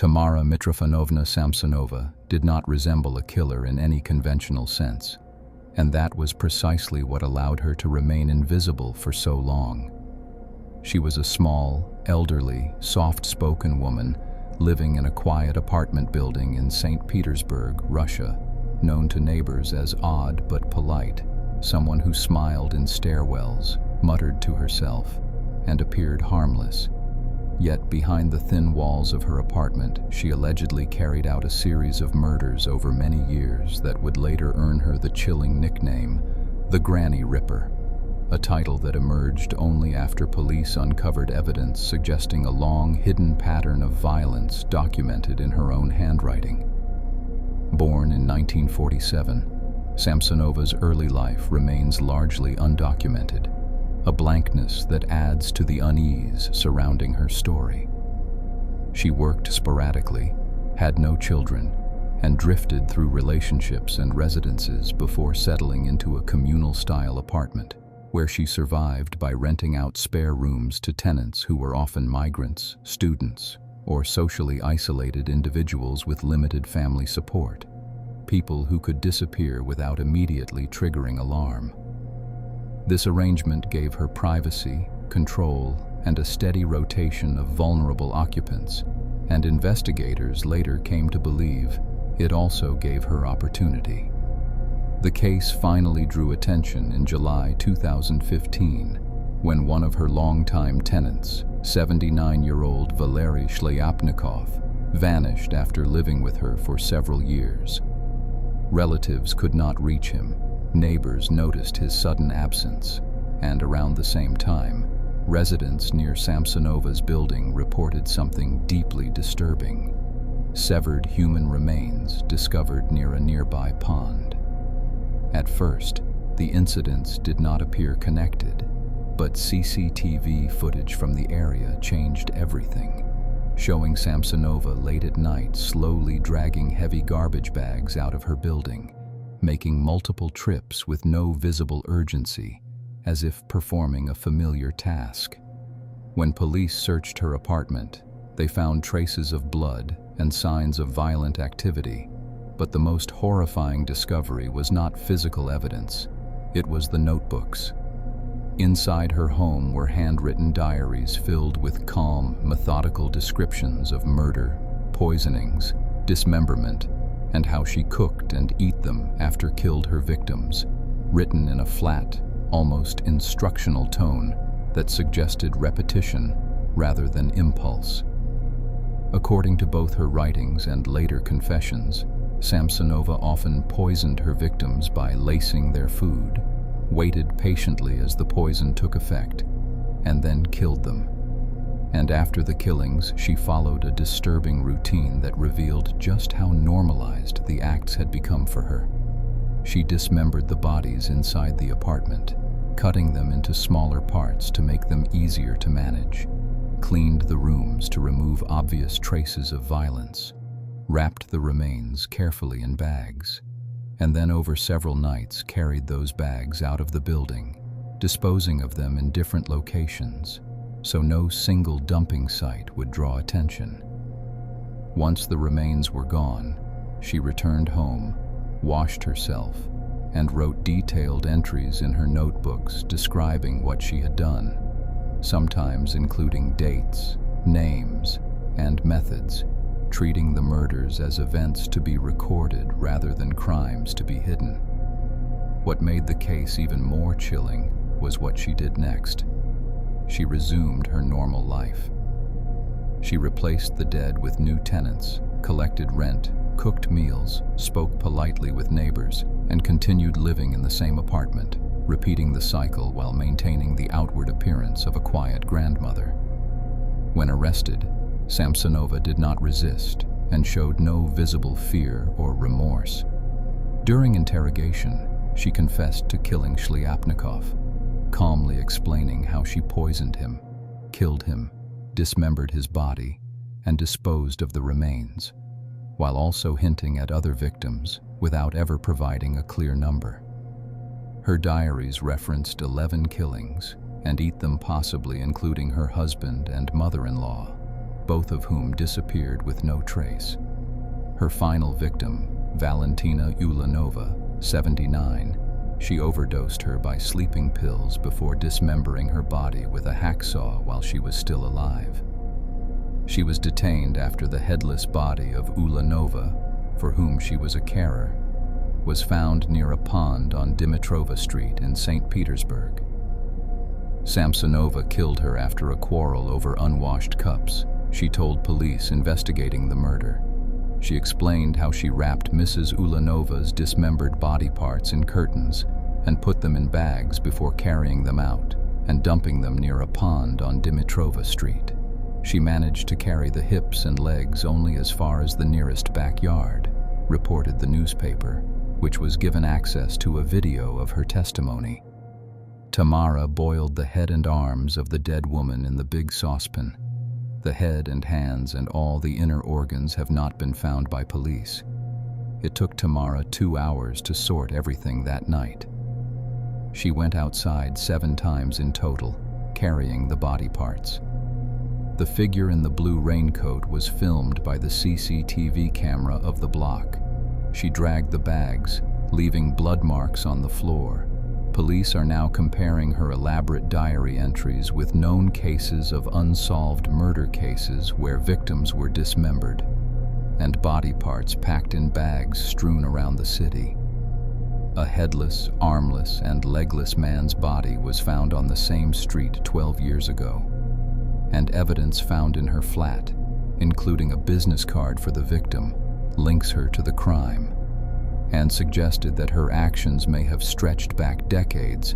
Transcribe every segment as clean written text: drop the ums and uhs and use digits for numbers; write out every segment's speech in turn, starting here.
Tamara Mitrofanovna Samsonova did not resemble a killer in any conventional sense, and that was precisely what allowed her to remain invisible for so long. She was a small, elderly, soft-spoken woman living in a quiet apartment building in St. Petersburg, Russia, known to neighbors as odd but polite, someone who smiled in stairwells, muttered to herself, and appeared harmless. Yet behind the thin walls of her apartment, she allegedly carried out a series of murders over many years that would later earn her the chilling nickname, the Granny Ripper, a title that emerged only after police uncovered evidence suggesting a long, hidden pattern of violence documented in her own handwriting. Born in 1947, Samsonova's early life remains largely undocumented, a blankness that adds to the unease surrounding her story. She worked sporadically, had no children, and drifted through relationships and residences before settling into a communal-style apartment, where she survived by renting out spare rooms to tenants who were often migrants, students, or socially isolated individuals with limited family support, people who could disappear without immediately triggering alarm. This arrangement gave her privacy, control, and a steady rotation of vulnerable occupants, and investigators later came to believe it also gave her opportunity. The case finally drew attention in July 2015, when one of her longtime tenants, 79-year-old Valery Shliapnikov, vanished after living with her for several years. Relatives could not reach him. Neighbors noticed his sudden absence, and around the same time, residents near Samsonova's building reported something deeply disturbing: severed human remains discovered near a nearby pond. At first, the incidents did not appear connected, but CCTV footage from the area changed everything, showing Samsonova late at night slowly dragging heavy garbage bags out of her building, making multiple trips with no visible urgency, as if performing a familiar task. When police searched her apartment, they found traces of blood and signs of violent activity, but the most horrifying discovery was not physical evidence. It was the notebooks. Inside her home were handwritten diaries filled with calm, methodical descriptions of murder, poisonings, dismemberment, and how she cooked and ate them after killed her victims, written in a flat, almost instructional tone that suggested repetition rather than impulse. According to both her writings and later confessions, Samsonova often poisoned her victims by lacing their food, waited patiently as the poison took effect, and then killed them. And after the killings, she followed a disturbing routine that revealed just how normalized the acts had become for her. She dismembered the bodies inside the apartment, cutting them into smaller parts to make them easier to manage, cleaned the rooms to remove obvious traces of violence, wrapped the remains carefully in bags, and then over several nights carried those bags out of the building, disposing of them in different locations, so no single dumping site would draw attention. Once the remains were gone, she returned home, washed herself, and wrote detailed entries in her notebooks describing what she had done, sometimes including dates, names, and methods, treating the murders as events to be recorded rather than crimes to be hidden. What made the case even more chilling was what she did next. She resumed her normal life. She replaced the dead with new tenants, collected rent, cooked meals, spoke politely with neighbors, and continued living in the same apartment, repeating the cycle while maintaining the outward appearance of a quiet grandmother. When arrested, Samsonova did not resist and showed no visible fear or remorse. During interrogation, she confessed to killing Shliapnikov, calmly explaining how she poisoned him, killed him, dismembered his body, and disposed of the remains, while also hinting at other victims without ever providing a clear number. Her diaries referenced 11 killings, and eat them possibly including her husband and mother-in-law, both of whom disappeared with no trace. Her final victim, Valentina Ulanova, 79, she overdosed her by sleeping pills before dismembering her body with a hacksaw while she was still alive. She was detained after the headless body of Ulanova, for whom she was a carer, was found near a pond on Dimitrova Street in St. Petersburg. Samsonova killed her after a quarrel over unwashed cups, she told police investigating the murder. She explained how she wrapped Mrs. Ulanova's dismembered body parts in curtains and put them in bags before carrying them out and dumping them near a pond on Dimitrova Street. She managed to carry the hips and legs only as far as the nearest backyard, reported the newspaper, which was given access to a video of her testimony. Tamara boiled the head and arms of the dead woman in the big saucepan. The head and hands and all the inner organs have not been found by police. It took Tamara 2 hours to sort everything that night. She went outside 7 times in total, carrying the body parts. The figure in the blue raincoat was filmed by the CCTV camera of the block. She dragged the bags, leaving blood marks on the floor. Police are now comparing her elaborate diary entries with known cases of unsolved murder cases where victims were dismembered and body parts packed in bags strewn around the city. A headless, armless, and legless man's body was found on the same street 12 years ago, and evidence found in her flat, including a business card for the victim, links her to the crime, and suggested that her actions may have stretched back decades,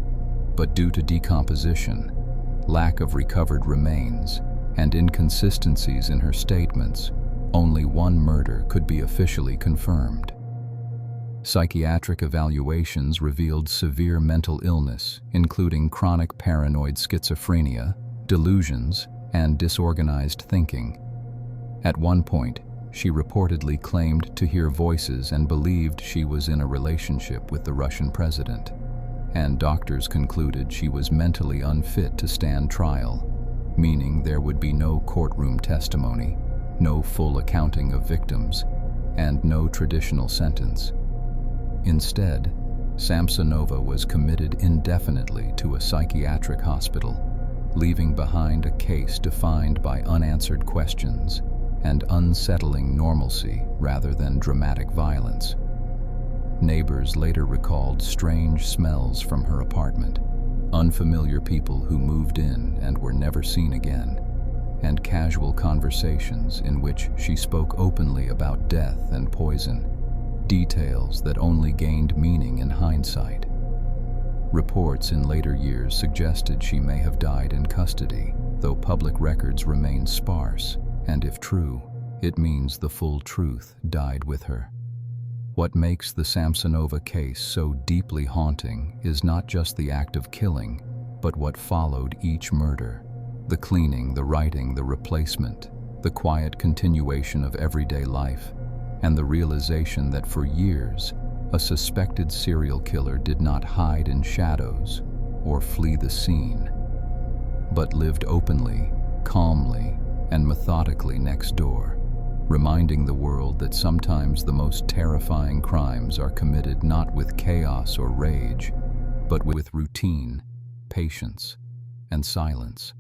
but due to decomposition, lack of recovered remains, and inconsistencies in her statements, only one murder could be officially confirmed. Psychiatric evaluations revealed severe mental illness, including chronic paranoid schizophrenia, delusions, and disorganized thinking. At one point, she reportedly claimed to hear voices and believed she was in a relationship with the Russian president, and doctors concluded she was mentally unfit to stand trial, meaning there would be no courtroom testimony, no full accounting of victims, and no traditional sentence. Instead, Samsonova was committed indefinitely to a psychiatric hospital, leaving behind a case defined by unanswered questions and unsettling normalcy rather than dramatic violence. Neighbors later recalled strange smells from her apartment, unfamiliar people who moved in and were never seen again, and casual conversations in which she spoke openly about death and poison, details that only gained meaning in hindsight. Reports in later years suggested she may have died in custody, though public records remain sparse, and if true, it means the full truth died with her. What makes the Samsonova case so deeply haunting is not just the act of killing, but what followed each murder. The cleaning, the writing, the replacement, the quiet continuation of everyday life, and the realization that for years, a suspected serial killer did not hide in shadows or flee the scene, but lived openly, calmly, and methodically next door, reminding the world that sometimes the most terrifying crimes are committed not with chaos or rage, but with routine, patience, and silence.